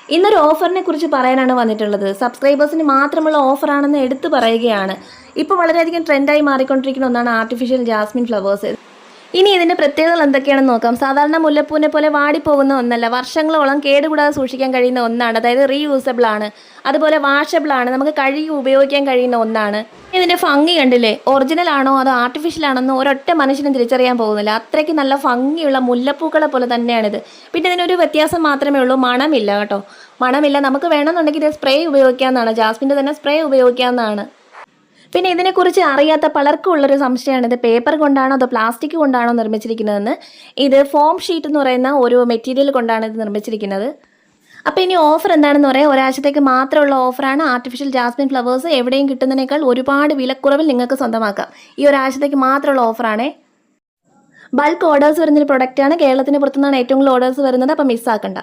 ഇന്നൊരു ഓഫറിനെ കുറിച്ച് പറയാനാണ് വന്നിട്ടുള്ളത്. സബ്സ്ക്രൈബേഴ്സിന് മാത്രമുള്ള ഓഫറാണെന്ന് എടുത്തു പറയുകയാണ്. ഇപ്പോൾ വളരെയധികം ട്രെൻഡായി മാറിക്കൊണ്ടിരിക്കുന്ന ഒന്നാണ് ആർട്ടിഫിഷ്യൽ ജാസ്മിൻ ഫ്ലവേഴ്സ്. ഇനി ഇതിൻ്റെ പ്രത്യേകതകൾ എന്തൊക്കെയാണെന്ന് നോക്കാം. സാധാരണ മുല്ലപ്പൂവിനെ പോലെ വാടിപ്പോകുന്ന ഒന്നല്ല, വർഷങ്ങളോളം കേടുകൂടാതെ സൂക്ഷിക്കാൻ കഴിയുന്ന ഒന്നാണ്. അതായത് റീയൂസബിൾ ആണ്, അതുപോലെ വാഷബിൾ ആണ്, നമുക്ക് കഴുകി ഉപയോഗിക്കാൻ കഴിയുന്ന ഒന്നാണ്. ഇതിൻ്റെ ഭംഗി കണ്ടില്ലേ, ഒറിജിനൽ ആണോ അതോ ആർട്ടിഫിഷ്യൽ ആണെന്നോ ഒരൊറ്റ മനുഷ്യനും തിരിച്ചറിയാൻ പോകുന്നില്ല. അത്രയ്ക്ക് നല്ല ഭംഗിയുള്ള മുല്ലപ്പൂക്കളെ പോലെ തന്നെയാണിത്. പിന്നെ ഇതിനൊരു വ്യത്യാസം മാത്രമേ ഉള്ളൂ, മണമില്ല കേട്ടോ. മണമില്ല. നമുക്ക് വേണമെന്നുണ്ടെങ്കിൽ ഇത് സ്പ്രേ ഉപയോഗിക്കാവുന്നതാണ്, ജാസ്മിൻ്റെ തന്നെ സ്പ്രേ ഉപയോഗിക്കാവുന്നതാണ്. പിന്നെ ഇതിനെക്കുറിച്ച് അറിയാത്ത പലർക്കും ഉള്ളൊരു സംശയമാണ്, ഇത് പേപ്പർ കൊണ്ടാണോ അതോ പ്ലാസ്റ്റിക് കൊണ്ടാണോ നിർമ്മിച്ചിരിക്കുന്നതെന്ന്. ഇത് ഫോം ഷീറ്റ് എന്ന് പറയുന്ന ഒരു മെറ്റീരിയൽ കൊണ്ടാണ് ഇത് നിർമ്മിച്ചിരിക്കുന്നത്. അപ്പോൾ ഇനി ഓഫർ എന്താണെന്ന് പറയാം. ഒരാഴ്ചത്തേക്ക് മാത്രമുള്ള ഓഫറാണ് ആർട്ടിഫിഷ്യൽ ജാസ്മിൻ ഫ്ലവേഴ്സ്. എവിടെയും കിട്ടുന്നതിനേക്കാൾ ഒരുപാട് വിലക്കുറവിൽ നിങ്ങൾക്ക് സ്വന്തമാക്കാം. ഈ ഒരാഴ്ചത്തേക്ക് മാത്രമുള്ള ഓഫറാണേ. ബൾക്ക് ഓർഡേഴ്സ് വരുന്നൊരു പ്രൊഡക്റ്റാണ്. കേരളത്തിന് പുറത്തുനിന്നാണ് ഏറ്റവും കൂടുതൽ ഓർഡേഴ്സ് വരുന്നത്. അപ്പോൾ മിസ്സാക്കണ്ട.